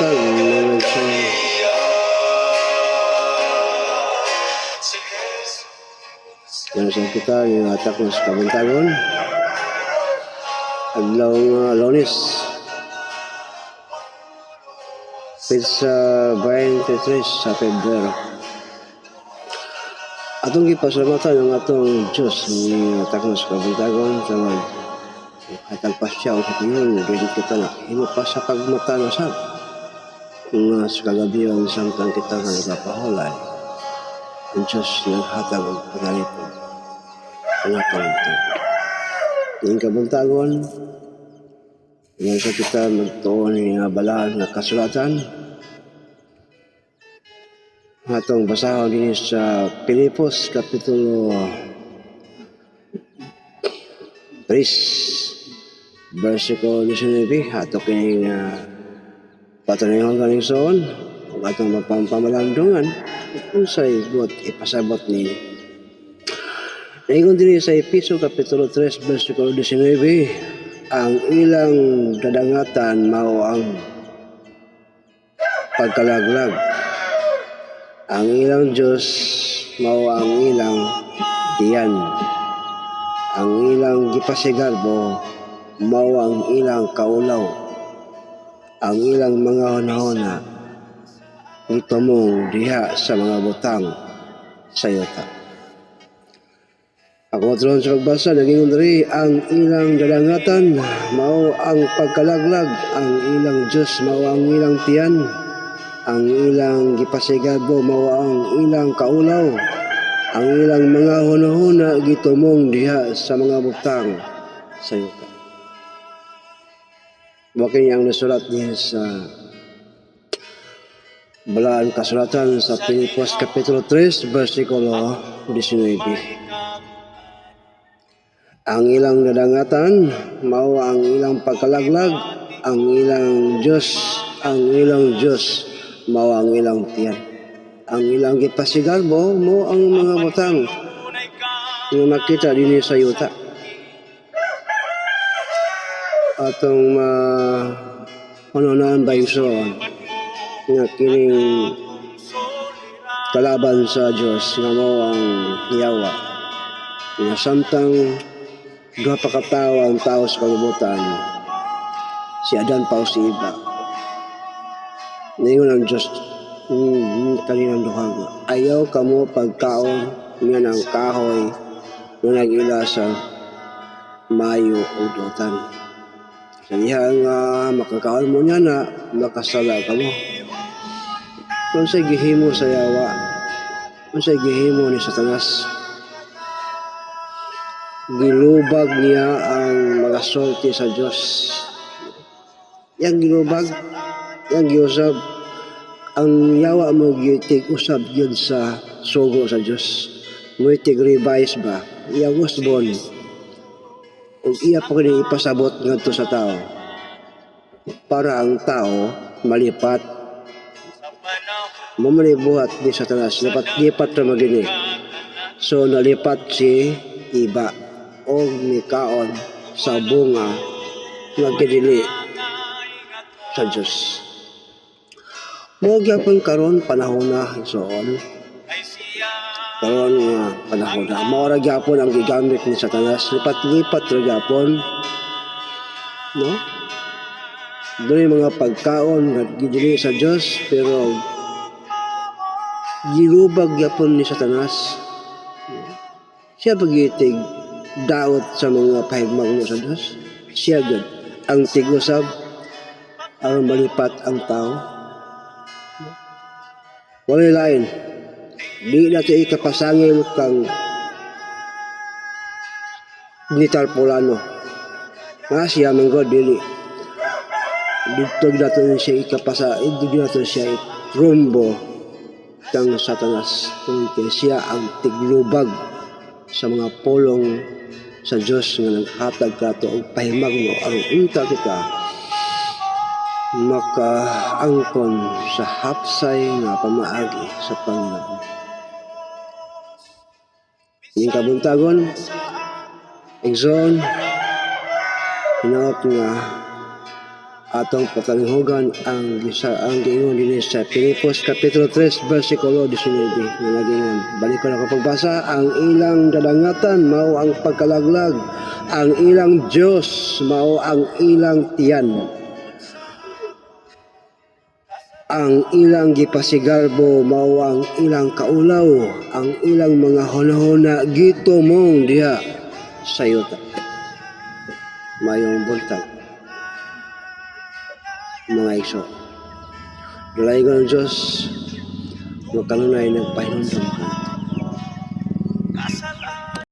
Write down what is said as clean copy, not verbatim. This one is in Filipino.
kasabutan mga sa kita yung atak na sa kabuntagon adlaw Lunes pizza 23 sa Pebrero. Atong gipasalamatan ang atong Diyos ni atak na sa kabuntagon sa katagpas siya o sa tingin rin kita na hino pa sa pagmata na sa nga sa kagabi ang samtang kita na nagpapahulay ang Diyos naghatag ang panalipod ang atong ito yung kabuntagon yung sa kita magtuon ng balaan na kasulatan atong basahon din sa Pilipos Kapitulo 3 versikulo 19 ato kining patunayong galing soon ug atong mapamalandungan unsay buot ipasabot ni Ingon diri sa Episo Kapitulo 3 versikulo 19 ang ilang dadangatan mao ang pagkalaglag ang ilang Diyos mao ang ilang tiyan ang ilang gipasigarbo mao ang ilang kaulaw ang ilang mga hunahuna gitumong diha sa mga butang sa yuta. Ako matulon sa pagbasa nagingon diri ang ilang dadangatan mao ang pagkalaglag ang ilang Diyos mao ang ilang tiyan ang ilang gipasigarbo mao ang ilang kaulaw ang ilang mga hunahuna gitumong diha sa mga butang sa yuta. Bakit yang nasulat niya sa balaan kasulatan sa Pilipos Kapitulo 3 versikulo 19. Ang ilang dadangatan mao ang ilang pagkalaglag ang ilang Diyos mao ang ilang tiyan ang ilang gipasigarbo mo ang mga butang nga makita dinhi sa yuta. Atong panunaan bayuson nga kining kalaban sa Diyos nga mao ang Yawa nga samtang duha pa ka tawo ang tao sa kalibutan si Adan pa o si Eva ningon ang Diyos kaninang duhag ayaw kamo pagkaon nga ng kahoy nga nag-ila sa mayo o dotan. Kaya nga makakaon mo niya na makasala ka mo. Kung sa'y gihimo sa Yawa, kung sa'y gihimo ni Satanas, gilubag niya ang mga sulti sa Diyos. Yang gilubag, yang giusab, ang Yawa mo gitig-usab yun sa sugo sa Diyos. Mo itig-revise ba? Yang usbon. Ug iya pa kini ipasabot ngadto sa tao para ang tao malipat mamalibuhat ni Satanas lipat ra magini so nalipat si Iba og mikaon sa bunga nga gidili sa Dios mo gyapon karon panahon na isoon karon nga panahon na mao ra gyapon ang gigamit ni Satanas lipat ra gyapon no dili mga pagkaon nga gidili sa Dios pero gilubag gyapon ni Satanas siya pagitig daot sa mga pahigmag mo sa Dios siya gud ang tigusab aron malipat ang tao wala lain di na ito ikapasangil kang militar Polano nga siya manggod dili dito nato siya dito nato siya rumbo kang Satanas kung siya ang tiglubag sa mga polong sa Diyos nga naghatag kato ang pahimag mo aron unta kita makaangkon sa hapsay nga pamaagi sa Panginoon. Yung kabuntagon, Exxon, hinaot nga atong patalinghugan ang giingon dinhi sa Pilipos kapitulo 3 bersikulo 19 nga nagingon, balik ko na pagbasa, ang ilang dadangatan mao ang pagkalaglag, ang ilang Dios mao ang ilang tiyan, ang ilang gipasigarbo mao ang ilang kaulaw, ang ilang mga hunahuna gitumong diha sa yuta. Mayong buntag mga igso, dulay ng Diyos, makanunay ng pahinumdum.